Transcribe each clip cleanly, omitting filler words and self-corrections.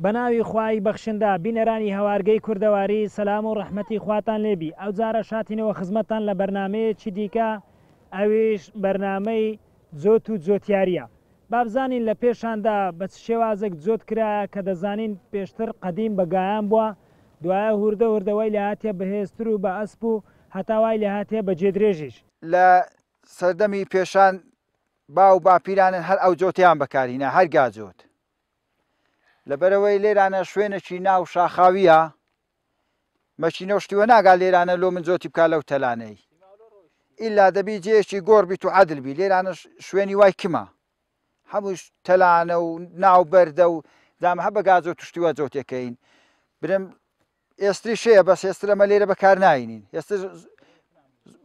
بەناوی خوای بەخشندا بینەرانی هەوارگەی کوردەواری سەلام و ڕەحمەتی خواتان لێبی ئەو جارە شاتینەوە خزمەتتان لە بەرنمەیەکی دیکە ئەویش بەرنمەی جۆت و جۆتیاریە بابزانین لە پێشاندا بە شێوازێک جۆت کرایە کە دەزانین پێشتر قەدیم بەگایان بووە دوایە هوردە هوردەوەی لە هاتیە بەهێزتر و بە ئەسپ و هەتاوای لە هاتیە بە جێدرێژیش لە سەردەمی پێشان باو باپیرانن هەر ئەو جۆتیان بەکارینە هەرگا جۆت لەبەرەوەی لێرانە شوێنێکی ناو شاخاویە مەچینە شتیوە ناگا لێرانە لۆ من جۆتی بکە لەو تەلانەی ئیلا دەبی جێشی گۆڕبیت و عەدلبی لێرانە شوێنی وای کمە هەمووش تەلانە و ناو بەردە و دام هە بەگازۆ توشتیوە جۆتێکەین برم ئێستری شەیە بەس ئێستر ئەمە لێرە بەکار ناینین ئێستر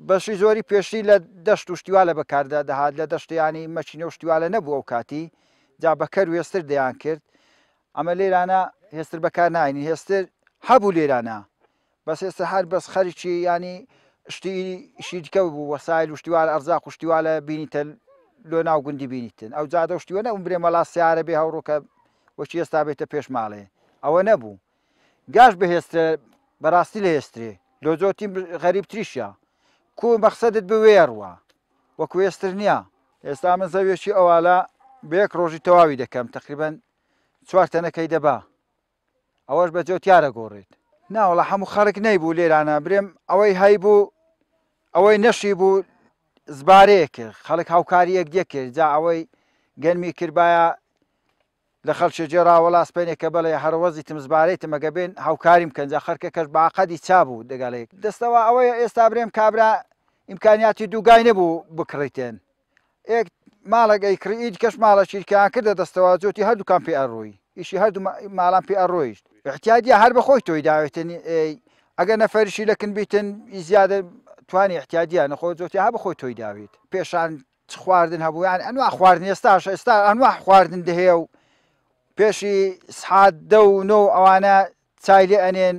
بەشی زۆری پێشی لە دەشت و شتیوالە بەکاردا دەهات لە دەشتیانی مەچینە و شتیوالە نەبووە ئەو کاتی جا بەکەر و هێستر دەیان کرد ئەمە لێرانە هێستر بەکار ناینی هێستر هەبوو لێرانە بەس ئێستا هەر بەس خەریکی ینی شتی دیکە بوو وەسایل و شتیوالە ئەرزاق و شتیوالە بینیتە لۆ ناو گوندی بینیتن ئەو جادە و شتیوە نەبوو برێمەڵا سیارە بێ هەوڕۆکە وەچی ئێستا بێتە پێش ماڵێ ئەوە نەبوو گاش بەهێسترە بەڕاستی لە هێسترێ لۆ جۆتی غەریب تریشە کو مەقسەدت بوێڕوە وەکو هێستر نییە ئێستا من زەویێکی ئەووالا بەیەک ڕۆژی تەواوی دەکەم تقریبەن 4 تەنەکەی دەبا ئەوەش بە جۆتیارە گۆڕێت ناوەڵە هەموو خەڵک نەیبوو لێرانە برێم ئەوەی هەیبوو ئەوەی نەشی بوو زبارەیە کرد خەڵک هاوکاری یەک دیە کرد جا ئەوەی گەنمی کردبایە لە خەڵکی جێراوە لاسپێنێکە بەڵێ هەروەزیتم زبارەیتم ئەگە بێن هاوکاریم کەن جا خەرکەکەش باقەدی چابوو دەگەڵێک دەستەوە ئەوەیە ئێستا برێم کابرا ئیمکانیاتی دووگای نەبوو بکڕیتێن ئێک ماڵەگەی کڕی کەش ماڵە چیرکیان کردە دەستەوە جۆتی هەردووکان پێ ئەڕۆی ئیشی هەردوو ماڵان پێ ئەڕۆیشت احتیاجی هەر بەخۆی تۆی داوێتن ئەگەر نەفەرشی لەکن بیتن زیادە توانی احتیاجیە نەخۆ جۆتی هە بەخۆی تۆی داوێت پێشان خواردن هەبوو یان ئەنوا خواردن ئێستا ئەنوا خواردن دەهەیە و پێشی سعات 10 و 9 ئەوانە چای لێ ئەنێن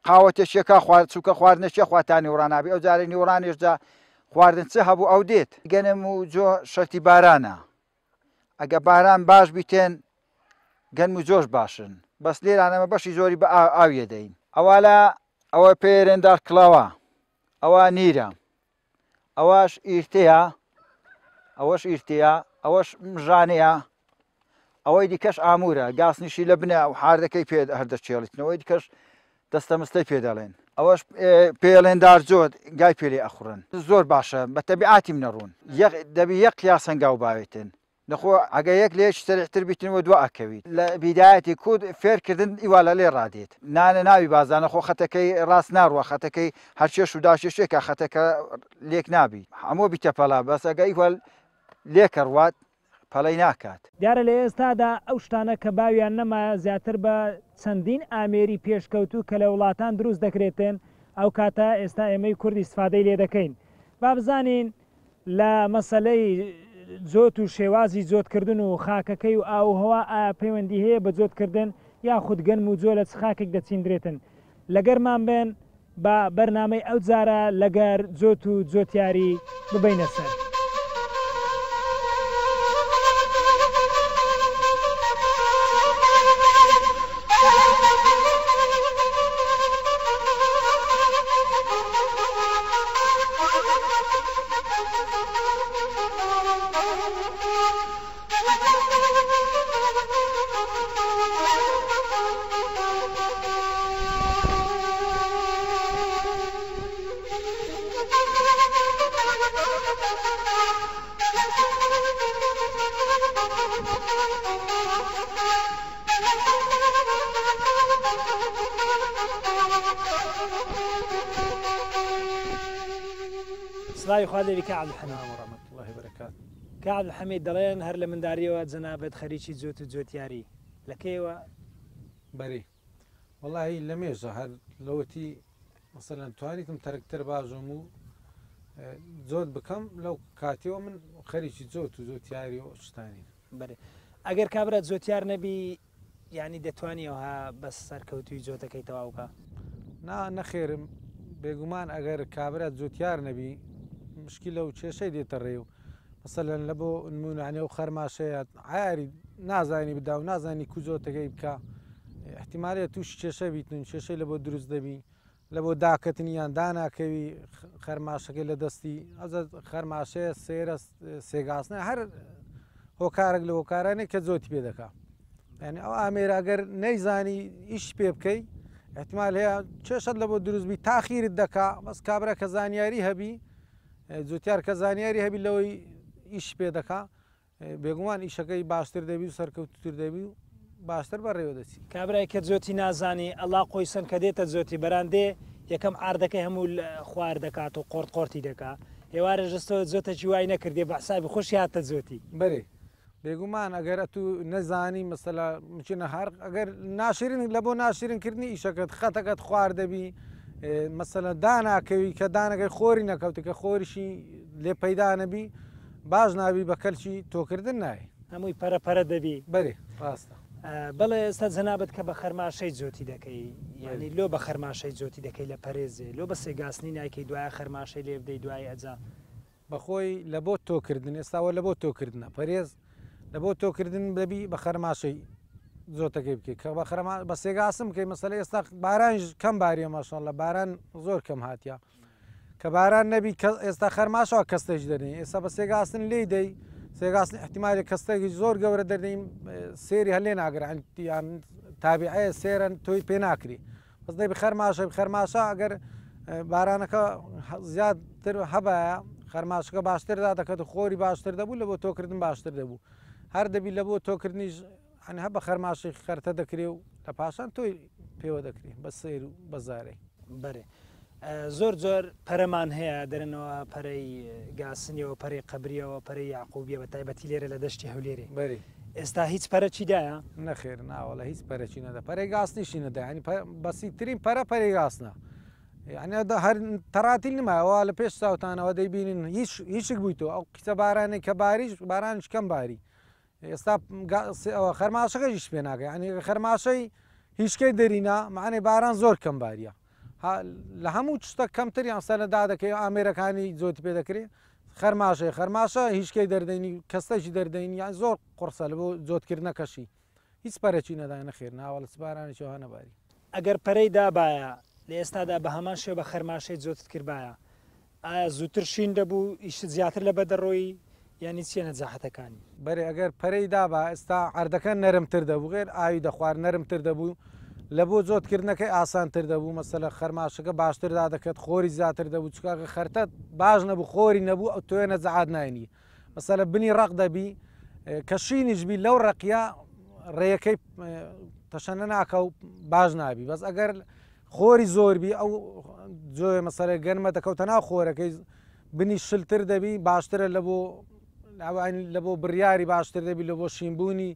قاوەتێکێکە خوارد چووکە خواردنەکێ خواتانی وڕانابی ئەو جارێ نیوەڕانێشدا خواردن چ هەبوو ئەو دێت گەنم و جۆ شەرتی بارانە ئەگە باران باش بیتێن گەنم و جۆش باشن بەس لێرانەمە بەشی زۆری بە ئاویە دەین ئەوە ئەوە پێرێندار کڵاوە ئەوە نیرە ئەوەش ئیرتەیە ئەوەش ئیرتەیە ئەوەش مژانەیە ئەوەی دیکەش ئامورە گاسنیشی لە بنە و حاردەکەی پێ هەردەچێڵیتنەوەی دیکەش دەستەمستەی پێ دەڵێن ئەوەش پێڵێندار جۆت گای پێلێ ئەخورن زۆر باشە بە تەبیعاتی منەڕوون دەبی یەک قیاس هەنگاو باوێتن نەخۆ ئەگە یەک لێش سەرعتر بیتنەوە دو ئەکەویت لە بیدایەتی کود فێرکردن ئیوالە لێ ڕادێت نانە ناوی بازانە خۆ خەتەکەی ڕاست ناڕوە خەتەکەی هەرچێش و داشێشێکە خەتەکە لێک نابی هەموو بیتە پەلا بەس ئەگە ئیوال لێکە ڕوات پەڵەی ناکات دیارە لە ئێستادا ئەو شتانە کە باویان نەمایە زیاتر بە چەندین ئامێری پێشکەوتو کە لە وڵاتان دروست دەکرێتن ئەو کاتە ئێستا ئێمەی کوردی استفادەی لێ دەکەین با بزانین لە مەسەلەی جۆت و شێوازی جۆتکردن و خاکەکەی و ئاوهەوا ئایا پەیوەندی هەیە بە جۆتکردن یاخود گەنم و جۆ لە چ خاکێک دەچیندرێتن لەگەرمان بێن بە بەرنامەی ئەو جارە لەگەر جۆت و جۆتیاری ببینە سەر. سڵاوی خوا لێبی کە عەبدولحەمید ورحمەتوڵڵاهی وبەرەکاتوه کە عەبدولحەمید دەڵێن هەر لە منداڵیەوە جەنابەت خەریکی جۆت و جۆتیاری لەکەیەوە بەری وەڵاهی لە مێژە هەر لەوەتی مەسەلەن توانیتم تەرکتەر بازۆم و جۆت بکەم لەو کاتیەوە من خەریکی جۆت و جۆتیاری و شتانی بەێ ئەگەر کابرا جۆتیار نەبی ینی دەتوانیەوەها بەس سەرکەوتوی جۆتەکەی تەواوکە نەخێرم بێگومان ئەگەر کابرا جۆتیار نەبی مشکی لەو کێشەی دێتە ڕێ و مەسەلەن لە بۆ نمونانێ و خەرماشەیە عیاری نازانی بدا و نازانی کوزۆتەکەی بکە احتیمالێت توش کێشە بیتن کێشەی لە بۆ دروست دەبی لە بۆ داکەتنیان داناکەوی خەرماشەکەی لە دەستی ئەوزە خەرماشەیە سێرە سێگاسنە هەر هۆکارێک لە هۆکارانێک کە زۆتی پێ دەکا یعنی ئەو ئامێراگەر نەیزانی ئیش پێ بکەی احتیمال هەیە کێشت لە بۆ دروستبی تاخیرت دەکا بەس کابرا کە زانیاری هەبی زووتار کە زانیاری هەبی لەوەی ئیش پێ دەکا بێگومان ئیشەکەی باشتر دەبی و سەرکەوتتر دەبی و باشتر بەڕێوە دەچی کابرای کە جۆتی نازانی ئەڵا قۆیسن کە دێتە جۆتی بەراندێ یەکەم ئاردەکەی هەموو خوار دەکات و قۆرت قۆرتی دەکات هێوارە ژستەوە جۆتەکی وای نەکردێ بە حسابی خۆش هاتە جۆتی بەێ بێگومان ئەگەر تو نەزانی مەسەلا مچینە هەر ئەگەر ناشرین لە بۆ ناشرینکردنی ئیشەکەت خەتەکەت خوار دەبی مەسەلە داناکەوی کە دانەکەی خۆری نەکەوتی کە خۆریشی لێ پەیدا نەبی باش نابی بە کەلکی تۆکردن نایە هەمووی پەرەپەرە دەبی بەێ ڕاستە بەڵێ ئێستا جەنابەت کە بە خەرماشەی جۆتی دەکەی ینی لۆ بە خەرماشەی جۆتی دەکەی لە پەرێزێ لۆ بە سێگاسنی نایکەی دوایە خەرماشەی لێ بدەی دوای ئەجا بەخۆی لە بۆ تۆکردن ئێستاوە لە بۆ تۆکردنە پەرێز لە بۆ تۆکردن دەبی بە خەرماشەی زۆتەکەی بکەیت کە بە سێگاسم بکەی مەسەلە ئێستا بارانش کەم باریە ماشەڵڵە باران زۆر کەم هاتیە کە باران نەبی ئێستا خەرماشەوە کەستەش دەرنی ئێستا بە سێگاستن لێ دەی سێگاستن احتیمالی کەستێکی زۆر گەورە دەردەین سێری هەلێ ناگران تابیعەیە سێرن تۆی پێ ناکری بەس دەی خەرماشە ئەگەر بارانەکە زیادتر هەبایە خەرماشەکە باشتردا دەکەت و خۆری باشتر دەبوو لە بۆ تۆکردن باشتر دەبوو هەر دەبی لە بۆ تۆکردنیش هە بە خەرماشی خەرتە دەکرێ و لە پاشان تۆی پێوە دەکری بە سیر و بەزارەی بەێ زۆر زۆر پەرەمان هەیە دەرنەوە پەرەی گاسنیەوە پەرەی قبریەوە پەرەی یاقوبیە بە تایبەتی لێرە لە دەشتی هەولێرێ بەری ئێستا هیچ پەرەچیدایە نەخێر ناوەڵە هیچ پەرەچی نەدا پەرەی گاستنیشی نەدا ینی بەسیترین پەرەی گاستنە یعنی هەر تەراتی نماەوە لە پێش ساوتانەوە دەیبینین هیچ بوویتەوە ئەو قیچە بارانێک کە باریش بارانش کەم باری ئێستا خەرماشەکەیش پێ ناکە ینی خەرماشەی هیچکەی دەرینە معنی باران زۆر کەم باریە لە هەموو شتە کەمتر یانسە لەدا دەکەی ئامێرەکانی زۆتی پێ دەکرێت خەرماشە هیچکەی دەردەینی کەستەی دەردەین یان زۆر قڕسە لە بۆ جۆتکردنەکەشی هیچ پەرەچی نەدای نەخێر ناوە لە سبارانێکی هەنەباری ئەگەر پەرەی دابایە لە ئێستادا بە هەمان شێ بە خەرماشەی جۆتت کردایە ئایا زووتر شین دەبوو ئیشت زیاتر لە بەدەڕۆی ینی چیە نەجاحەتەکانی بەێ ئەگەر پەرەی دابا ئێستا ئاردەکە نەرمتر دەبوو غێر ئاوی دەخوار نەرمتر دەبوو لە بۆ جۆتکردنەکەی ئاسانتر دەبوو مەسەلە خەرماشەکە باشتردا دەکەت خۆری زیاتر دەبوو چکاکە خەرتە باش نەبوو خۆری نەبوو ئەو تۆێ نەجەعات ناینی مەسەلە بنی ڕق دەبی کە شینیشبی لەو ڕقیە ڕێیەکەی تەشەنە ناکە و باش نابی بەس ئەگەر خۆری زۆربی ئەو جۆێ مەسەلە گەنمە دەکەوتە ناو خۆرەکەی بنی شلتر دەبی باشترە لە بۆ بڕیاری باشتر دەبی لە بۆ شینبوونی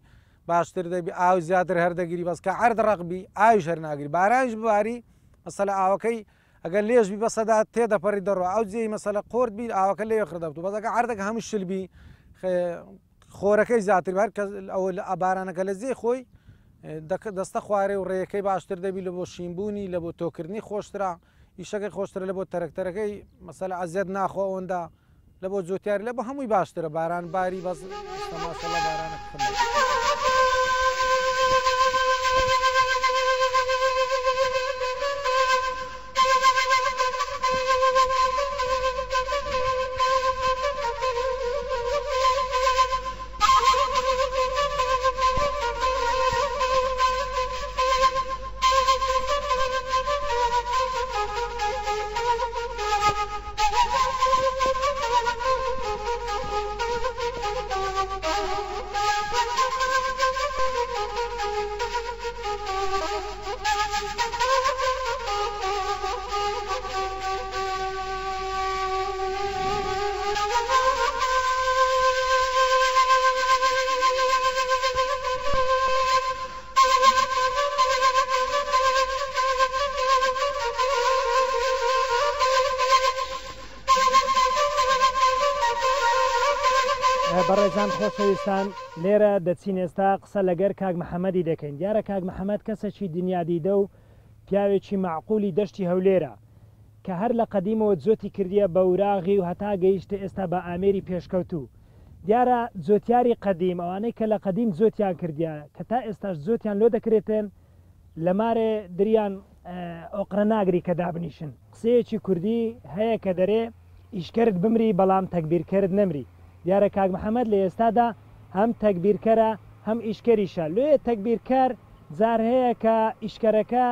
باشتر دەبی ئاو زیاتر هەردەگیری بەسکە عرد ڕقبی ئاویش هەر ناگیری بارانش بباری مەسەلە ئاوەکەی ئەگەر لێژبی بەسەدا تێدەپەڕی دەڕۆ ئەو جێی مەسەلە قۆرت بی ئاوەکە لێ خردەبوو بەسەکە عردەکە هەموو شلبی خۆرەکەی زیاتر هەر ئەوە لە ئەبارانەکە لە زێ خۆی دەستە خوارێ و ڕێیەکەی باشتر دەبی لە بۆ شینبوونی لە بۆ تۆکردنی خۆشترا ئیشەکەی خۆشترە لە بۆ تەرەکتەرەکەی مەسەلە ئەزیەت ناخۆ ئەوەندا لە بۆ جۆتیاری لە بە هەمووی باشترە باران باری بەس ماشەڵڵا بارانە بەڕێزان خۆشەویستان لێرە دەچین ئێستا قسە لەگەر کاک محەممەدی دەکەین دیارە کاک محەممەد کەسێکی دنیادیدە و پیاوێکی معقولی دەشتی هەولێرە کە هەر لە قەدیمەوە جۆتی کردیە بە وراغی و هەتا گەیشتە ئێستا بە ئامێری پێشکەوتوو دیارە جۆتیاری قەدیم ئەوانەی کە لە قەدیم جۆتیان کردیە کە تا ئێستاش جۆتیان لۆ دەکرێتن لە مارێ دریان ئۆقرە ناگری کە دابنیشن قسەیەکی کوردی هەیە کە دەرێ ئیشکرد بمری بەڵام تەکبیرکرد نەمری دیارە کاک محەممەد لە ئێستادا هەم تەکبیرکەرە هەم ئیشکەریشە لێ تەکبیرکەر جار هەیە کە ئیشکەرەکە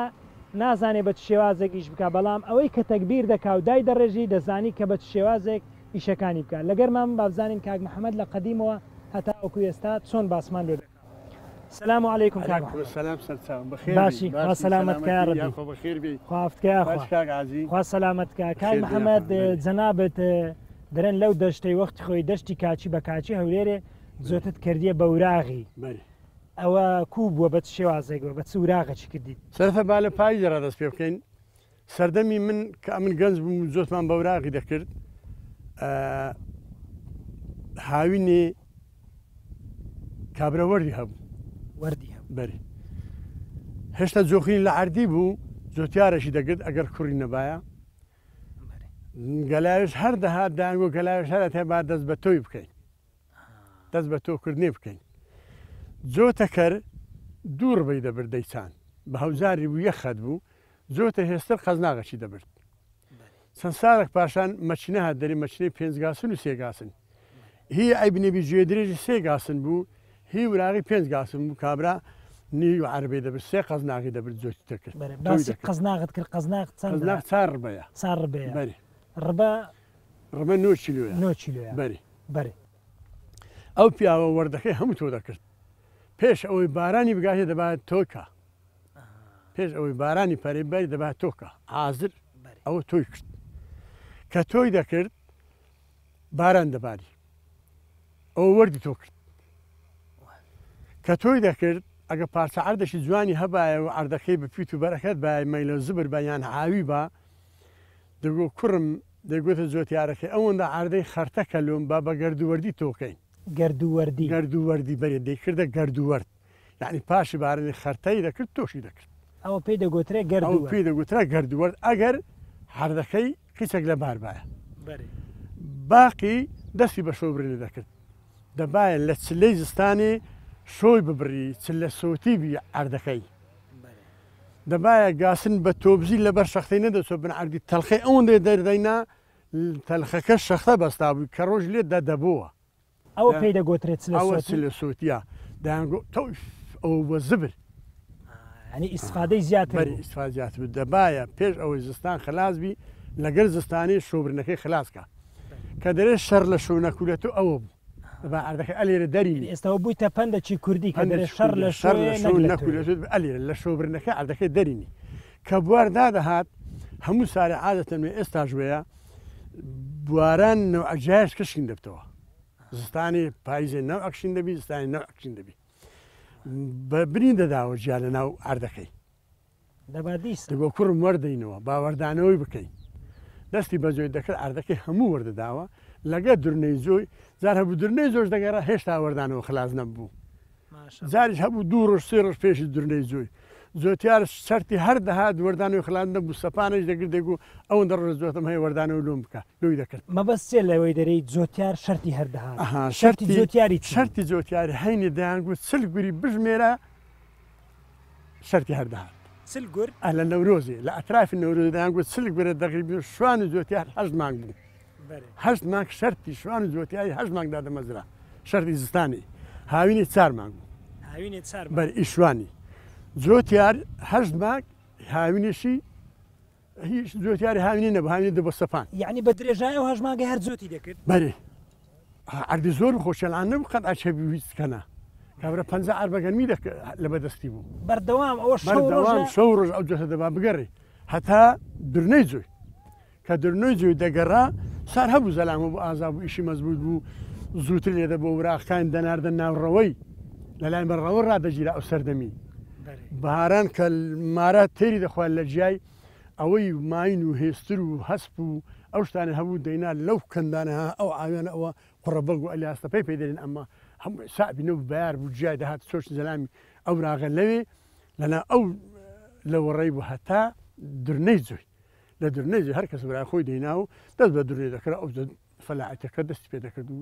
نازانێ بە شێوازێکیش بکە بەڵام ئەوەی کە تەکبیر دەکا و دای دەڕێژی دەزانی کە بە شێوازێک ئیشەکانی بکە لەگەرمان بابزانین کاک محەممەد لە قەدیمەوە هەتا ئەوکو ئێستا چۆن باسمان لێ دەکات. سلام علیکم کاک سلام سلام بخیر باشی خوا سلامتکە ڕەبی بخیر بی خوافتکە خوا سلامتکە کاک محەممەد جەنابەت دەرێن لەو دەشتەی وەختی خۆی دەشتی کاچی بە کاچی هەولێرێ زۆتت کردیە بە وراغی ئەوە کوو بووە بە شێوازێکەوە بە چ وراغەچی کردیت سەرفە با لە پای جەرا دەست پێ بکەین سەردەمی من کە من گەنج بووم زۆتمان بە وراغی دەکرد هاوینێ کابرەوەردی هەبوو وەردی بەری هێشتا جۆخین لە عردی بوو زۆتیارەشی دەگرت ئەگەر کوڕی نەبایە گەلاوش هەر دەهات دانگۆ گەلاوش هەرە تێبا دەست بە تۆی بکەین دەست بە تۆکردنی بکەین جۆتەکەر دوور بەی دەبرد دەیچان بە هەوزاری بوو یەخەت بوو زۆتە هێستر قەزناغەچی دەبرد چەند ساڵێک پاشان مەچینە هات دەری مەچینەی پێنجگاسن و سێگاسن هی ئەیبنێبی گوێ درێژی سێگاسن بوو هی وراغی پێنجگاسن بوو کابرا نی و عربی دەبرد سێ قەزناغی دەبرد زۆتی دەکرد قەزناغت کرد قەزناغ چار ڕبەیە چار ڕبەیە بەری ڕبە 9 کیلۆیە 9 کیلۆیە بەری ئەو پیاوە وەردەکەی هەموو تۆ دەکرد پێش ئەوەی بارانی بگاتێ دەبات تۆکە پێش ئەوەی بارانی پەرێبەری دەبات تۆکە حازر ئەوە تۆی کرد کە تۆی دەکرد باران دەباری ئەوە وەردی تۆ کرد کە تۆی دەکرد ئەگە پارچە عەردەشی جوانی هەبایە و عەردەکەی بپیت و بەرەکەت بای مەیلە زبر بەیان هاوی بە دەگۆ کوڕم دەگوتە زۆتیارەکەی ئەوەندە عەردەی خەرتەکە لۆم با بە گەردووەردی تۆکەین گەردووەردی بەرێ دەیکردە گەردووەرد یعنی پاشی بارانی خەرتەی دەکرد تۆشی دەکرد ئەوە پێی دەگوترێ ئەو پێی دەگوترا گەردووەرد ئەگەر هەردەکەی قیچێک لە باربایە باقی دەستی بە شۆبرێنە دەکرد دەبایە لە چلەی زستانی شۆی ببڕی چ لە سۆتیبی عەردەکەی دەبایە گاسن بە تۆبزی لەبەر شەختەی نەدەچۆ بن عەردی تەلخەی ئەوەندێ دەردەینا تەلخەکە شەختە بەستا بووی کە ڕۆژ لێ دەدەبووە ئەوە پێی دەگوترێت لە سووتیا دەیانگۆ تۆ ئەو بە زبر ینی ئیسفادەی زیاتر ئیسفا زیاتر دەبایە پێش ئەوەی زستان خلاصبی لەگەر زستانی شۆبرنەکەی خلاصکە کە دەرێت شەر لە شۆ نەکولێت و ئەوە بوو دەبا عەردەکە ئەلێرە دەرینی ئێستاەوە بوویتە پەندەکی کوردی کە دەرێت شەر لە نەکولێت ئەلێرە لە شۆبرنەکە عەردەکەی دەرینی کە بوار دادەهات هەموو سارێ عادەتەن ئێستا ژوەیە بواران نەوعەجایش کشکین دەبتەوە زستانی پاییزێ نەو ئەکشین دەبی زستانی نەو ئەکشین دەبی بە برین دەداوە جیا لە ناو عەردەکەی دەبۆ کوڕم وەردەینەوە باوەردانەوەی بکەین دەستی بەجۆی دەکرد عەردەکەی هەموو وەردەداوە لەگە دورنەی زۆی زار هەبوو دورنەی زۆش دەگەڕا هێشتا وەردانەوە خلاص نەبوو زاریش هەبوو 2 ڕۆژ 3 ڕۆژ پێشی دورنەی زۆی زۆتیار شەرتی هەر دەهات وەردانەوەی خلاص نەبوو سەپانەش دەگرت دەگو ئەوەندە ڕۆژ زۆتم هەیە وەردانەوە لۆم بکە لۆی دەکرد مەبەست چێ لەوەی دەرەی زۆتیار شەرتی هەردەهات شەرتی زۆتیاری هەینی دەیانگوت سلگوری بژمێرە شەرتی هەردەهات سلگور لە نەورۆزی لە ئەطرافی نەورۆزی دەیانگوت سلگورە دەغریبی شوان و زۆتیار 8 مانگ بوو 8 مانگ شەرتی شوان و زۆتیاری 8 مانگدا دەمەزرا شەرتی زستانی هاوینی 4 مانگ بوو بەر ئیشوانی زۆتیار 8 مانگ هاوینێشی هیچ زۆتیاری هاوینی نەبوو هاوینی دەبە سەپان یعنی بە درێژای و 8 مانگی هەر زۆتی دەکرد بەرێ عەردی زۆر خۆشەڵان نەبوو قەت ئاچەبی ویستکەنە کابرا 50 عەربەگەنمی لە بەدەستی بوو بەردەوام ئەوە شەو ڕۆژ ئەو جۆتە دەبا بگەڕێ هەتا دورنەی جوۆی کە دورنەی جوۆی دەگەڕا سار هەبوو زەلامە بوو ئازا بوو ئیشی مەزبوط بوو زووتر لێدە بۆ وراخەکان دەناردە ناوڕەوەی لەلای بەڕەوە ڕادەگیرا ئەو سەردەمی بەهاران کە مارە تێری دەخوات لە جیای ئەوەی ماین و هێستر و هەسپ و ئەو شتانە هەبوو دەینا لەو کەندانەها ئەو ئاویانە ئەوە قوڕەبەگ و ئەلیاستەپەی پێدەرێن ئەمە هەموو سابینە و بەیار بوو جیای دەهات چۆش زەلامی ئەو راغە لەوێ لەنا ئەو لە وەڕێی بوو هەتا دورنەی جوۆی لە دورنەی جوۆی هەر کەس برای خۆی دەینا و دەست بە دورنەی دەکرا ئەو فەلاعەتەکە دەستی پێ دەکرد و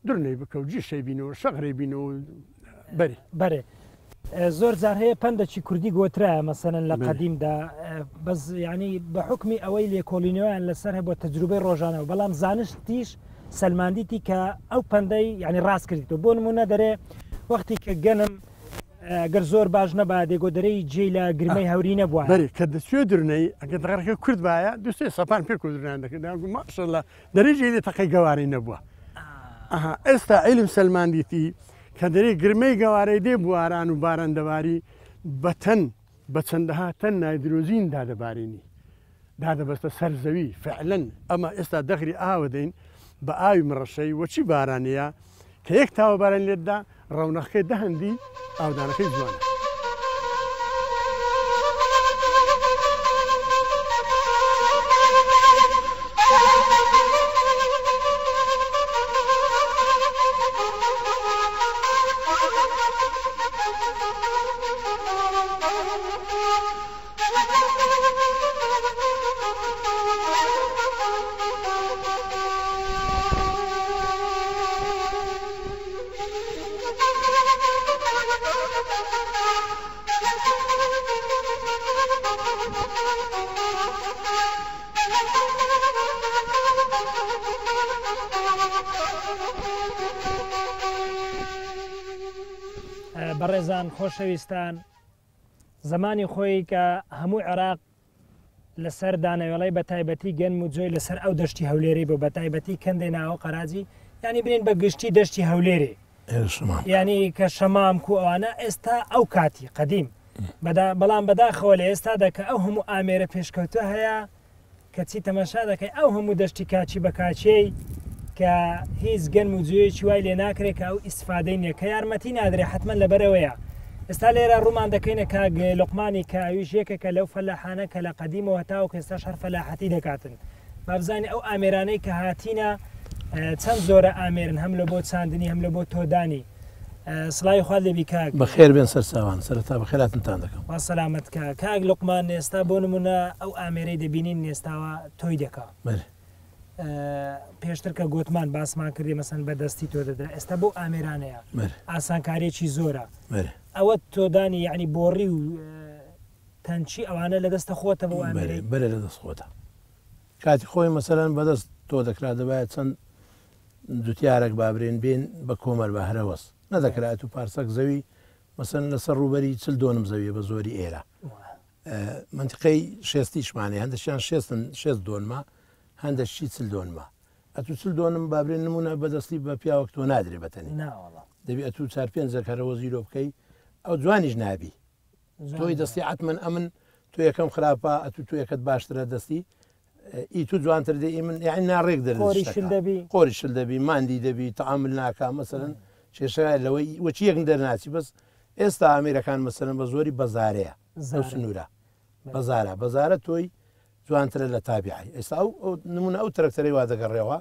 دورنەی بکە و جیشەی بینەوە شەغڕێ بینەوە بەرێ زۆر جار هەیە پندێکی کوردی گۆترایە مەسەرەن لە قەدیمدا بەس ینی بە حکمی ئەوەی لێکۆڵینەوەیان لەسەر هەیە بۆ تەجروبەی ڕۆژانەوە بەڵام زانستیش سەلماندیتی کە ئەو پندەی ینی ڕاست کردیتەوە بۆ نمونە دەرێ وەختی کە گەنم گەر زۆر باش نەبا دێگۆدەرەی جێ لە گرمەی هەوری نەبووە بەری کە دەچێ درنەی ئەگە دەڕەکە کورد باە دوێ سەپان پێ کوردران دەکرد ماشەڵە دەرەجێ لێ تەقەی گەواری نەبووە ئێستا عیلم سەلماندیتی کە دەری گرمەی گەوارەی دێ بواران و بارەندەواری بەتەن بە چەندەها تەن نایدرۆزین دادەبارینی دادەبەستە سەرزەوی فعلەن ئەمە ئێستا دەخری ئاوە دەین بە ئاوی مڕەشەی وەچی بارانەیە کە یەک تاوە باران لێتدا ڕەونەخەکەی دەهەندی ئاودانەکەی جوانە. بەڕێزان خۆشەویستان زمانی خۆی کە هەموو عێراق لەسەر دانەوێڵی بە تایبەتی گەنم و جۆی لەسەر ئەو دەشتی هەولێری بۆ بە تایبەتی کەندێ ناوە قەراجی ینی برین بە گشتی دەشتی هەولێرێ ینی کە شەمام و ئەوانە ئێستا ئەو کاتی قەدیم بەڵام بەداخەوە لە ئێستا دەکە ئەو هەموو ئامێرە پێشکەوتە هەیە کە چی تەمەشا دەکەی ئەو هەموو دەشتی کاچی بە کاچەی کە هیچ گەنم و جوێکی وای لێ ناکرێت کە ئەو ئیسفادەی نیە کە یارمەتی نادرێ حتمما لەبەرەوەیە ئێستا لێرە ڕوومان دەکەینە کاگ لقمانی کە ئەویش یەکێکە لەو فەلاحانە کە لە قەدیمەوە تاو کەستا شەر فەلاحەتی دەکاتن بابزانانی ئەو ئامێرانەی کە هاتیینە چەند زۆرە ئامێرن هەم لە بۆ چاندنی هەم لە بۆ تۆدانی سڵای خوارد لێبی کاک بەخێر بێن سەر چاوان سەرتا بەخێراتتان دەکەم وا سەلامەت کە کاک لقمان ئێستا بۆ نمونە ئەو ئامێرەی دەبینین نێستاوە تۆی دەکا پێشتر کە گوتمان باسمان کردی مەسەن بەدەستی تۆ دەدرا ئێستا بۆ ئامێرانەیە ئاسانکارێکی زۆرە ئەوە تۆدانی یعنی بۆڕی و تەنچی ئەوانە لە دەستە خۆتە بۆ ئامێرەی بەرە لە دەست خۆتە کاتی خۆی مەسەرەن بەدەست تۆ دەکرا دەبایە چەند دوتیارێک بابرێن بێن بە کۆمەر بە هەرەوەست نەدەکرێت و پارسەک زەوی مەسەن لەسەر ڕوبەری چل دۆنم زەویە بە زۆری ئێرە منتیقەی شێستیشمانێ هەندێکیان شێست دۆنمە هەندێکشی چل دۆنمە ئەتو چل دۆنم بابرێن نمونە بەدەستی بە پیاوەک تۆ نادرێ بەتەنی دەبی ئەتو 4-5 زەکەرەوە زیرۆ بکەی ئەو جوانیش نابی تۆی دەستی عتمەن ئەمن تۆ یەکەم خراپە ئەتو تۆ یەکەت باشترە دەستی ئی تو جوانتر دێ من یعنی ناڕێک قۆری شل دەبی ماندی دەبی تەعامل ناکا مەسەرەن کێشە لەوەی وەچی یەکن دەرناچی بەس ئێستا ئامێرەکان مەسەرەن بە زۆری بەزارەیە ئەو سنوورە بەزارە تۆی جوانترە لە تابیعی ئێستا ئەو نمونە ئەو ترەکتەرەی وا دەگەڕێەوە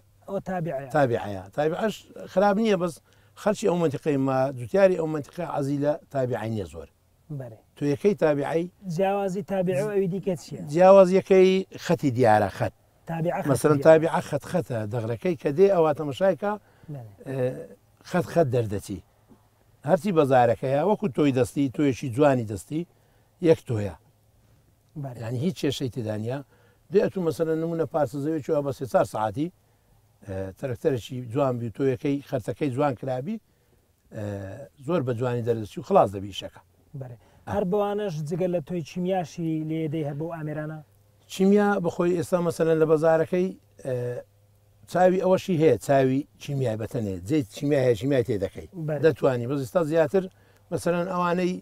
تابیعە خراپ نییە بەس خەرچی ئەو منتیقەی ما جوتیاری ئەو منتیقە عەزی لە تابیعی نییە زۆر تو یەکەی تابیعی جیاوازی تابیعە ئەوی دیکە چیە جیاواز یەکەی خەتی دیارە خەت مەسەرەن تابیعە خەتە دەغرەکەی کە دێ ئەوە تەمەشایکە خەت دەردەچی هەرچی بەزارەکەیە وەکو تۆی دەستی تۆیەکی جوانی دەستی یەک تۆیە ینی هیچ کێشەی تێدانە دێت و مەسەرە نمونە پارچە زەوێکیەوە بە 3 ساعتی تەرەکتەرێکی جوان بی تۆ یەکەی خەرتەکەی جوان کرابی زۆر بە جوانی دەردەچی و خلاص دەبی شەکە هەر بەوانش جگەل لە تۆی چیمیاشی لێدەی هەر بۆ ئامێرانە چیمیا بخۆی ئێستا مەسەرەن لە بەزارەکەی چاوی ئەوەشی هەیە چاوی چیمیای بەتەنێ جێ چیمیای هەیە چیمیای تێ دەکەی دەتوانی بەس ئێستا زیاتر مەسەرەن ئەوانەی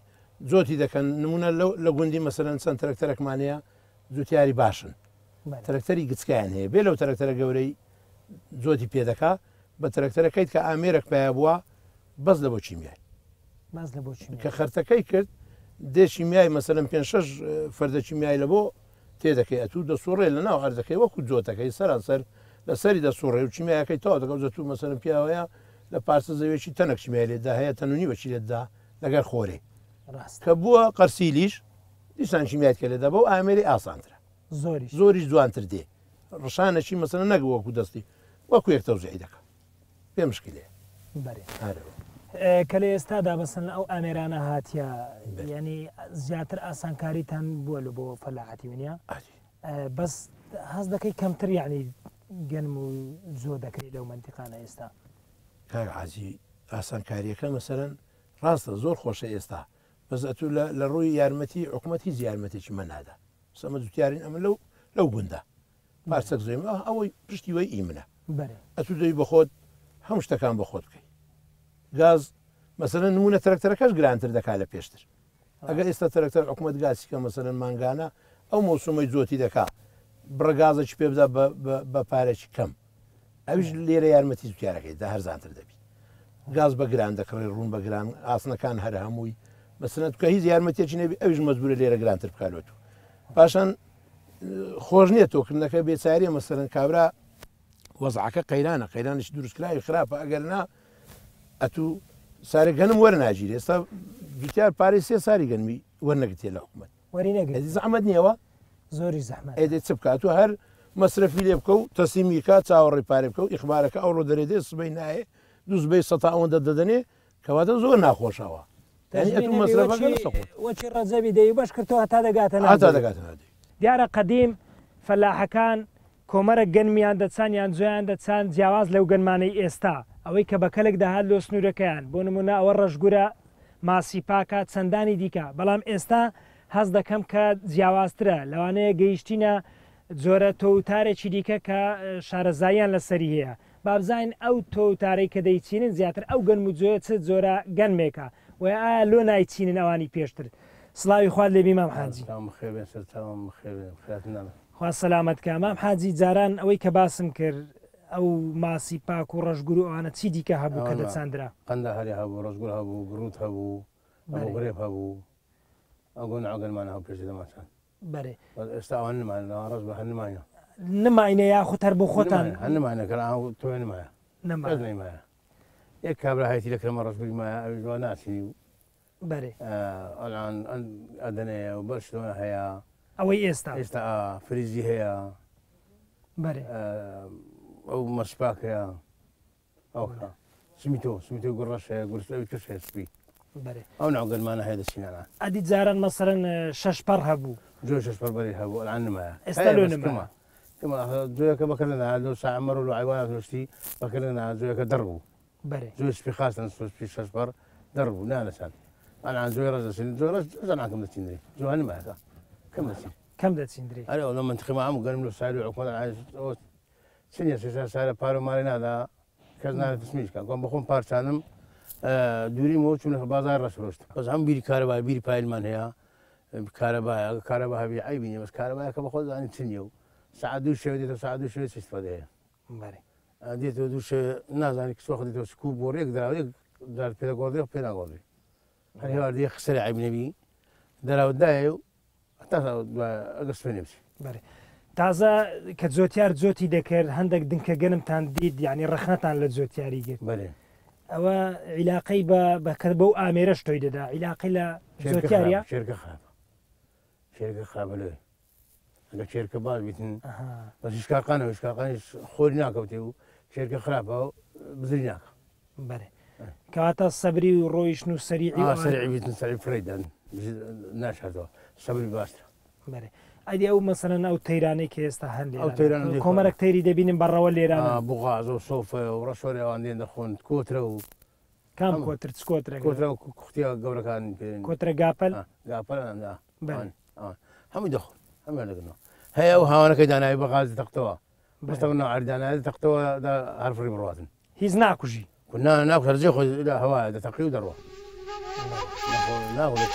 جۆتی دەکەن نمونە لە گوندی مەسەرەن چەند تەرەکتەرێکمانەیە جوتیاری باشن تەرەکتەری گچکیان هەیە بێ لەو تەرەکتەرە گەورەی جۆتی پێدەکا بە تەرەکتەرەکەیت کە ئامێرەك پێیا بووە بەس لە بۆ چیمیای کە خەرتەکەی کرد دێ چیمیای مەسەرەن 5-6 فەردە چیمیای لە بۆ تێدەکەی ئەتوو دەسوڕێ لە ناو هەردەکەی وەکو جۆتەکەی سەرانسەر لە سەری دەسوڕێ و چیمیایەکەی تاوا دەکەوت دەتوو مەسەرەن پیاوەیە لە پارچە زەوێکی تەنەک چیمیای لێدا هەیە تەنونی وەچی لێتدا لەگەر خۆرێ کە بووە قەرسیلیش دیسان چیمیات کە لێدا بەو ئامێری ئاسانترە زۆریش جوانتر دێ ڕشانەکی مەسەرە نەگە وەکو دەستی وەکو یەک تەوزیعی دەکە پێ مشکلێ کە لە ئێستادا بەسن ئەو ئامێرانە هاتیە ینی زیاتر ئاسانکاریتان بووە لە بۆ فەلاحەتی ونیا بەس هەز دەکەی کەمتر یعنی گەنم و زۆر دەکەی لەو منتیقانە ئێستا کاک حاجی ئاسانکاریەکە مەسەرەن ڕاستە زۆر خۆشە ئێستا بەس ئەتو لە ڕووی یارمەتی حکوومەت هیچ یارمەتێکی مەنادا سەمە جوتیارین ئەمە لەو گوندە پارچەک زۆیم ئەوەی پشتی وەی ئیمنە ئەتو دەی بە خۆت هەموو شتەکان بە خۆت بکەیت گاز مەسەرەن نمونە تەرەکتەرەکەش گرانتر دەکات لە پێشتر ئەگە ئێستا تەرەکتەر حکوومەت گازیکە مەسەرەن مانگانە ئەو مۆسومەی جۆتی دەکات بڕگازێکی پێ بدا بە پارێکی کەم ئەویش لێرە یارمەتی زوتیارەکەی دا هەرزانتر دەبی گاز بە گران دەکڕی ڕوون بە گران ئاسنەکان هەر هەمووی مەسەرەن کە هیچ یارمەتێکی نەبی ئەویش مەزبورە لێرە گرانتر بکاتوە پاشان خۆش نییە تۆکردنەکە بێچاریە مەسەرەن کابرا وەزعەکە قەیرانە قەیرانش دروستکراوی خراپە ئەگەر نا ئەتوو سارێک گەنم وەرناگیری ئێستا جوتیار پارەی 3 ساری گەنمی وەرنەگرێت لە حکوومەت وەرینەگەی زەحمەت نییەوە زۆری زەحمەت ئێدێ چ بکاتوە هەر مەسرفی لێ بکە و تەسیمیکە چاوەڕێ پارێ بکە و ئیخبارەکە ئەو ڕۆ دەرێدێ سبەی نایە دووس بەی سە ئەوەندە دەدەنێ کەواتە زۆر ناخۆشەوە وەچی ڕەزەبی دەی باش کردەوە تا دەگاتە دیارە قەدیم فەلاحەکان کۆمەرە گەنمیان دەچان یان جویان دەچان جیاواز لەو گەنمانەی ئێستا ئەوەی کە بەکەلێک داهات لۆ سنوورەکەیان بۆ نمونە ئەوە ڕەشگورە ماسی پاکە چەندانی دیکە بەڵام ئێستا هەز دەکەم کە جیاوازترە لەوانەیە گەیشتینە جۆرە تۆوتارێکی دیکە کە شارەزاییان لەسەری هەیە بابزین ئەو تۆوتارەی کە دەیچینن زیاتر ئەو گەنم و جۆە چ جۆرە گەنمێکە و ئایا لۆ نایچینن ئەوانی پێشتر سڵاوی خوارد لێبی مام حاجی خوا سەلامەتکە مام حاجی جاران ئەوەی کە باسم کرد ئەو ماسی پاک و ڕەشگور و ئەوانە چی دیکە هەبوو کە دەچاندرا قەندە هەری هەبوو ڕۆژگور هەبوو گروت هەبوو غرێب هەبوو ئەو گۆن ئەگەلمانە هەو پێش دەماچان بەێ ئێستا ئەوان نمان ڕۆژ بە هەنمایە نماینە یاخود هەر بۆ خۆتان هەنمانەکە تۆ نمایە نمایە یەک کابرا هایتی لەکرمە ڕۆژگوری مایە ئەویژوە ناچنی و بەێ ئەلان ئەدەنەیە و بەشتۆنە هەیە ئەوەی ئێستا فریزی هەیە بەێ ئەو مەسپاکەیە ئەو سمیتۆ گوڕەش هەیە گورسەوی کەش هەسپی ئەو ناوگەلمانە هەیە دەچینانە ئەدی جاران مەسەرەن شەشپەڕ هەبوو جۆ شەشپەر بەری هەبوو ئەلان نمایە ئێستا لۆ نمە جۆیەکە بەکردنا لەو ساعمەڕ و عیوانە دۆشتی بەکردنا جۆیەکە دەڕبوو زۆر سپی خاستن سپی شەشپەر دەڕبوو نانەسان ئەلان جۆی ڕەزەسین زۆر زەناکەم دەچیندری جوان نمایەکە کەم دەچیندری ئەرە لە منتخیمە هەموو گەرم لە ساری حکومەت چنیە سارە پارە ماری نادا کەس نانێت سمیشکە گۆم بەخۆم پارچانم دووری مۆ چوونە بازار ڕەشڕۆشت بەس هەم بیری کارەبای بیری پایلمان هەیە کارەبا هەبی عیبینی بەس کارەبایەکە بە خۆ زانی چنیە و سعات دوو شێوە دێتەوە سعات دوو شێوە استفاده هەیە دێتەوە دوو شێ نازانی سوخ دێتەوە سکوب بۆ ڕێک دراوێک دار پێدەگۆڕێ و پێناگۆڕی هەر هێواردی خسەری عیبنەبی دەراودایە و ئەگەر سوێنێ بچی تازە کە جۆتیار جۆتی دەکرد هەندێک دنکە گەنمتان دیت یعنی ڕخنەتان لە جۆتیاری گرت ئەوە عیلاقەی بەکرد بەو ئامێرەش تۆی دەدا عیلاقی لە جۆتیاریە شێرکە خراپە لێ ئەگە شێرکە باز بیتن بەس شکاقانەوە شکاقانی خۆری ناکەوتێ و شێرکە خراپە و بزری ناکە بەێ کەواتە سەبری و ڕۆیشن و سەریعی بیتن سەری فریدان ناشاتەوە سەبری باشتە بەێ ئەدی ئەو مەسەرەن ئەو تەیرانەی کە ئێستا هەندێک کۆمەرەك تەیری دەبینیم بەڕەوە لێران بغاز و سۆفە و ڕەشۆریەوان دێن دەخۆن کۆترە و کام کۆتر کۆترە و کوختیا گەورەکان کۆترە گاپەل هەمووی دەخۆن هەمە دەگەنەوە هەیە و هاوانەکەی داناوی بەغازی تەختەوە بەستەوە ناعریدانایی تەختەوە هەرفری بڕاتن هیچ ناکوژی ناکوژێ خۆی هەوایە دەتەقی و دەڕوە ناڵێت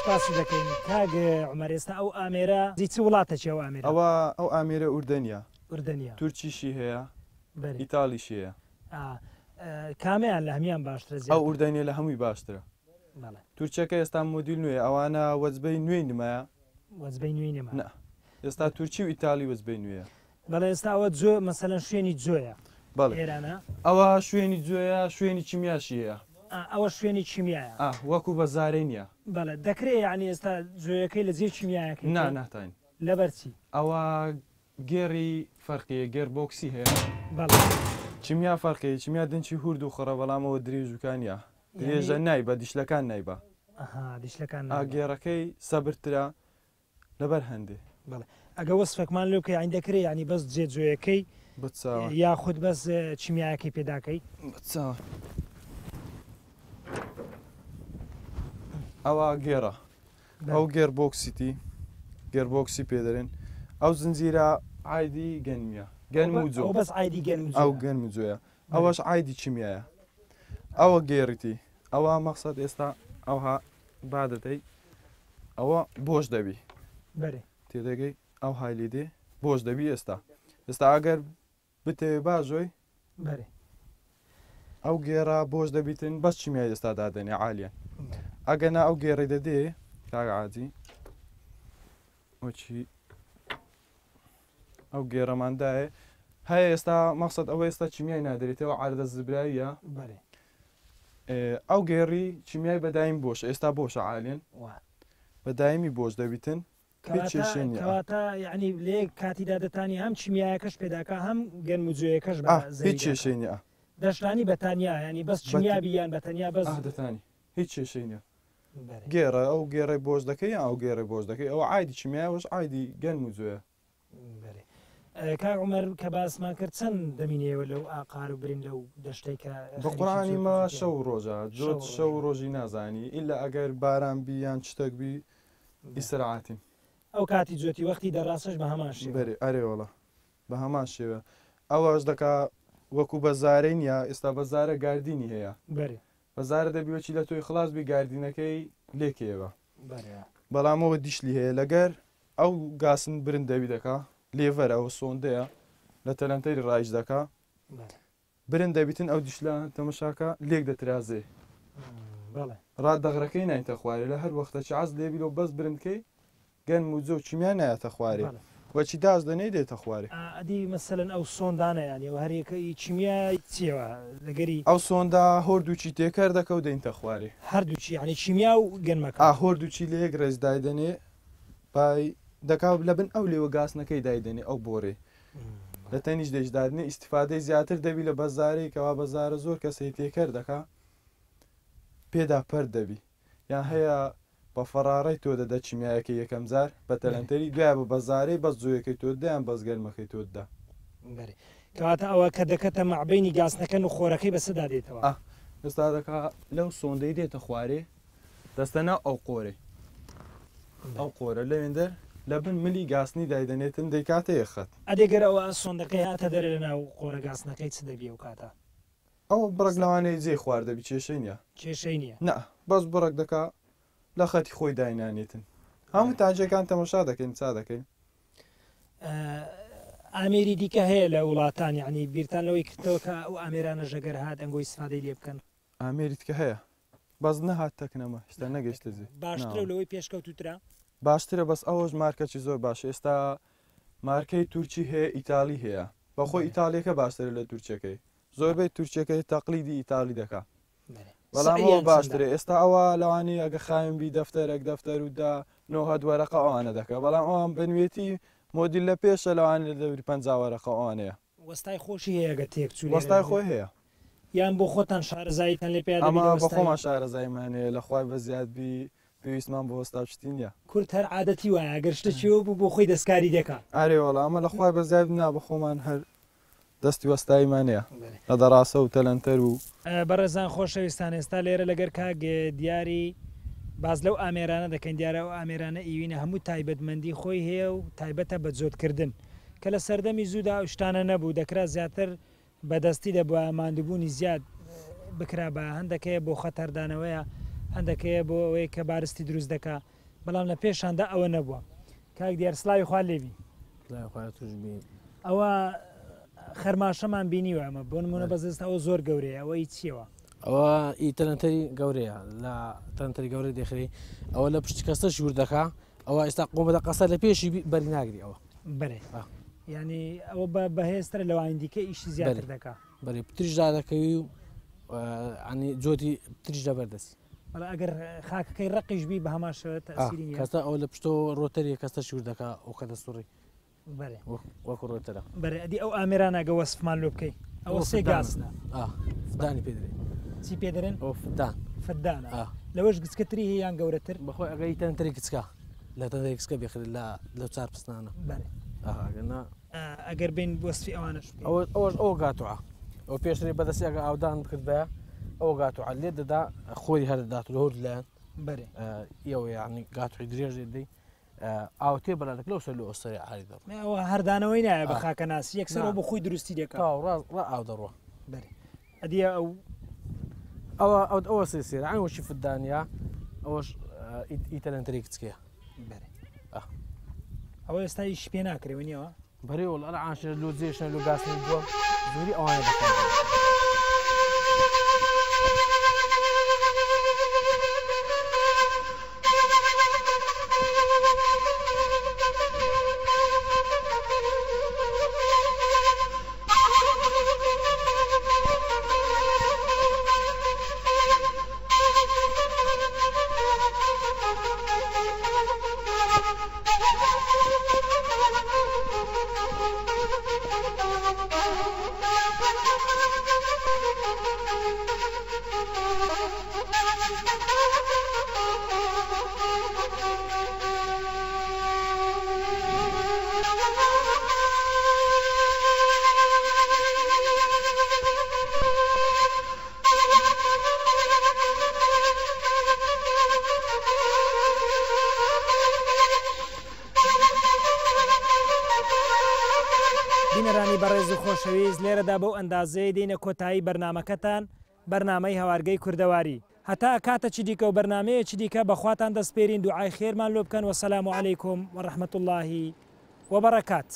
سپاس دەکەین کاگ عومەر ئێستا ئەو ئامێرە چ وڵاتە ئەو ئامێرە ئەو ئامێرە ئوردەنیا وردەنیا تورکیشی هەیە بەری ئیتالیشی هەیە کامیان لە هەمیان باشترە ئەو ئوردەنیە لە هەمووی باشترە بەڵێ تورکیەکە ئێستا مۆدیل نوێ ئەوانە وەزبەی نوێی نمایە وەزبەی نوێی نەما ئێستا تورکی و ئیتالی وەزبەی نوێیە بەڵێ ئێستا ئەوە جۆ مەسەلەن شوێنی جۆیە بەڵێ ئێرانە ئەوە شوێنی جوێیە شوێنی چیمیاشی هەیە ئەوە شوێنی چیمیایە وەکو بەزارەی نییە بەڵێ دەکرێت یعنی ئێستا جۆیەکەی لە جێ چیمیایەکە ناتین لەبەرچی ئەوە گێڕی فەرقیە گێر بۆکسی هەیە بەڵێ چیمیا فەرقی چیمیا دنچی هورد و خڕە بەڵامەوە درێژوکانە درێژە نایبە دیشلەکان نایبە دیشلەکان گێڕەکەی سەبرترا لەبەر هەندێ ئەگە وەسفێکمان لێ بکە ئاین دەکرێت ینی بەس جێ جۆیەکەی بچاوە یاخود بەس چیمیایەکەی پێداکەی بچاوە ئەوە گێڕە ئەو گێر بۆکسیتی گێربۆکسی پێدەرێن ئەو زنجیرە ئایدی گەنمیە گەنم و جۆ بەس ئایدی ئەو گەنم و جۆیە ئەوەش ئایدی چیمیایە ئەوە گێڕیتی ئەوە مەقسەد ئێستا ئەوها بادەتەی ئەوە بۆش دەبی بەرێ تێدەگەی ئەو هایلیدێ بۆش دەبی ئێستا ئەگەر بتێ باشۆی بەرێ ئەو گێرە بۆش دەبیتن بەس چیمیای ئێستا دادەنێ عالیان ئەگەنا ئەو گێڕی دەدێ کاگعاجی وەچی ئەو گێڕەماندایە هەیە ئێستا مەقسەد ئەوە ئێستا چیمیای نادرێتەوە عادە زبراییە بەرێ ئەو گێڕی چیمیای بەدایم بۆش ئێستا بۆشە عالێن بەدایمی بۆش دەبیتن کەواتە یعنی لێ کاتیدا دەتانی هەم چیمیایەکەش پێداکە هەم گەنم و جوێیەکەش هیچ کێشەی نیە دەشتانی بەتانیا ینی بەس چیمیابییان بەتەنیا بەس دەتانی هیچ کێشەی نیە گێڕە ئەو گێڕی بۆش دەکەی ئەو گێڕی بۆش دەکەی ئەوە ئایدی چیمیاوەش ئایدی گەنم و جوێە کاک عومەر کە باسمان کرد چەند دەمینێەوە لەو ئاقار و برین لەو دەشتێک کە بە قورانی مە شەو ڕۆژە جۆت شەو ڕۆژی نازانی ئیلا ئەگەر باران بیان شتێک بی ئیسرعاتیم ئەو کاتی جوێتی وەختی دەڕاستش بە هەمان شێ بەێ ئەرێوەڵە بە هەمان شێوە ئەوەش دەکا وەکو بەزارەی نیە ئێستا بەزارە گاردینی هەیە بەرێ بەزارە دەبیوەچی لە تۆی خلاص بی گاردینەکەی لێکێوە بەڵامەوە دیشلی هەیە لەگەر ئەو گاسن برن دەوی دەکا لێڤەرە ئەو سۆندەیە لە تەلەنتەری ڕایش دەکا برن دەبیتن ئەو دیشلە تەمەشاکە لێک دەترازێ ڕاددەغرەکەی نایتە خوارێ لە هەر وەختە چاز لێبی لەو بەس برنکەی گەن و جۆ چیمیان نایەتە خوارێ وەچی داز دەنەی دێتە خوارێ ئەدی مەسەلەن ئەو سۆندانە ینی هەرەکەی چیمیای چیەوە لەگەری ئەو سۆندا هۆردووچی تێکەر دەکە و دەینتە خوارێ هەردووچی ینی چیمیا و گەنمەکە هۆردووچی لە یەک ڕێز دایدەنێ پای دەکا لە بن ئەو لێوە گاسنەکەی دایدێنێ ئەو بۆرێ لە تەنیش دەیشدادنێ ئیسیفادەی زیاتر دەبی لە بەزارەی کەوا بەزارە زۆر کەسی تێکەر دەکا پێدا پەر دەبی یان هەیە بە فەڕارەی تۆ دەدە چیمیایەکە یەکەم زار بە تەلەنتەری دوای بە بەزارەی بەس جوۆیەکەی تۆ دەیان بەس گەرمەکەی تۆدا کەواتە ئەوە کە دەکەتە مەعبینی گاسنەکەن و خۆرەکەی بەسەدا دێتەوە ئێستا دەکا لەو سۆندەی دێتە خوارێ دەستەنا ئەو قۆرەی ئەو قۆرە لەوێندەر لە بن ملی گاسنی دایدەنێتن دەیکاتە یەخەت ئەدێگەرەوە سۆندەکەی هاتە دەرێ لە ناو قۆرە گاسنەکەی چ دەبی و کاتە ئەو بڕک لەوانەیە جێ خواردەبی کێشەی نیە کێشەی نییە نە بەس بڕک دەکا لە خەتی خۆی داینانێتن هەموو تاجەکان تەمەشا دەکەین چا دەکەین ئامێری دیکە هەیە لە وڵاتان ینی بیرتان لەوەی کردەوە کە ئەو ئامێرانە ژەگەر هات ئەنگۆی سفادەی لێ بکەن ئامێریتکە هەیە بەس نەهات تەکنەمە شتا نەگەشتە زێ باشترە لەوەی پێشکەوتوترا باشترە بەس ئەوەش مارکەی زۆر باش ئێستا مارکەی تورکی هەیە ئیتالی هەیە بەخۆی ئیتالیەکە باشترە لە تورکیەکەی زۆربەی تورکیەکەی تەقلیدی ئیتالی دەکا بەڵامەوە باشترێ ئێستا ئەوە لەوانی ئەگە خاوێنبی دەفتەرێک دەفتەر ودا نۆهە وەرەقە ئەوانە دەکە بەڵام ئەوان بنوێتی مۆدیل لە پێشە لەوانی لە دەوری 50 وەرەقە ئەوانەیە وەستای خۆشی هەیەگە تێکچوو وەستای خۆی هەیە یان بۆ خۆتان شارەزاییتان لێ پێ ئەمە بە خۆمان شارەزایمانەیە لە خوای بە زیادبی پێویستمان بۆ وەستا شتی نیە کورت هەر عادەتی وایە گەشتە چیەوە بوو بۆ خۆی دەستکاری دەکات ئارێوەڵ ئەمە لە خوای بە زیاد نا بە خۆمان هەر دەستی وەستایمانەیە لە دەڕاستە و تەلەنتەر و بەڕێزان خۆشەویستان ئێستا لێرە لەگەر کاگێ دیاری باز لەو ئامێرانە دەکەین دیارە و ئامێرانە ئیوینە هەموو تایبەتمەندی خۆی هەیە و تایبەتە بە جۆتکردن کە لە سەردەمی زوودا شتانە نەبوو دەکرا زیاتر بەدەستی دەبووە ماندووبوونی زیاد بکرا بە هەندەکەیە بۆ خەتەردانەوەیە هەندەکەیە بۆ ئەوەیە کە بارستی دروست دەکات بەڵام لە پێشاندا ئەوە نەبووە کاک دیار سلاوی خوا لێبی ئەوە خەرماشەمان بینیوە ئەمە بۆ نمونە بەزست ئەوە زۆر گەورەیە ئەوە هیچ چیەوە ئەوە ئیتەلەنتەری گەورەیە لە تەنتەری گەورە دەخری ئەوە لە پشت کەستە ژوور دەکا ئەوە ئێستا قۆمەدە قەسە لە پێشی بەری ناگری ئەوە بەێ ینی ئەوە بەهێزترە لەوان دیکە ئیشی زیاتر دەکا بەێ پتریشدا دەکەوی و ینی جۆتی پتریش دەبەردەست ئەگەر خاکەکەی ڕقیش بی بە هەماشەوە تەسیری کەستا ئەو لە پشتۆ ڕۆتەری کەستە ژوور دەکا ئەو کە دەستوڕی بەێ وەکو ڕۆتەرە بەێ ئەدی ئەو ئامێرانەگە وەسفمان لۆ بکەی ئەوە سێ گاسنە فدانی پێدرێ چی پێدرێن ئەو فدان فدانە لەوەش گچکەتری هەیەیان گەورەتر بەخۆی ئەگەی تەنتەری کچکە لە تەنتەری کچکە بێخرێت لە چار پستانە ئەگەر بین وەسفی ئەوانش ئەوەش ئەو گاتوعە ئەو پێشتری بەدەستی ئەگە ئاودان بکرد بە ئەو گاتوعە لێ دەدا خۆی هەردات هەور لایەن بەێ ئەوە یعنی گاتوی درێژ دەی ئاوتێ بەلاتەک لەو سەر لە ئۆستری عاری دەڕ ئەوە هەردانەوەی نایە بە خاکە ناسی یەکسەر بۆ خۆی دروستی دەکات ڕاست ئاو دەڕوە بەێ ئەدیە ئەوە سێسێر ئەی وەشی فدانیا ئەوەش ئیتەلەنتەری کچکەیە ئەوە ئێستا هیچ پێ ناکرێونیەوە بەێ وڵ ئەە عاشر لۆ جێشن لە گاسنی بووە زۆری ئەوانە دەکات بینەرانی بەڕێز و خۆشەویست لێرەدا بەو ئەندازەیە دێنە کۆتایی بەرنمەکەتان بەرنامەی هەوارگەی کوردەواری هەتا کاتە چ دیکە و بەرنمەیەکی دیکە بەخواتان دەستپێرین دوعای خێرمان لۆ بکەن وەسەلام عەلەیکوم وەڕەحمەتوڵڵاهی وبەڕەکات.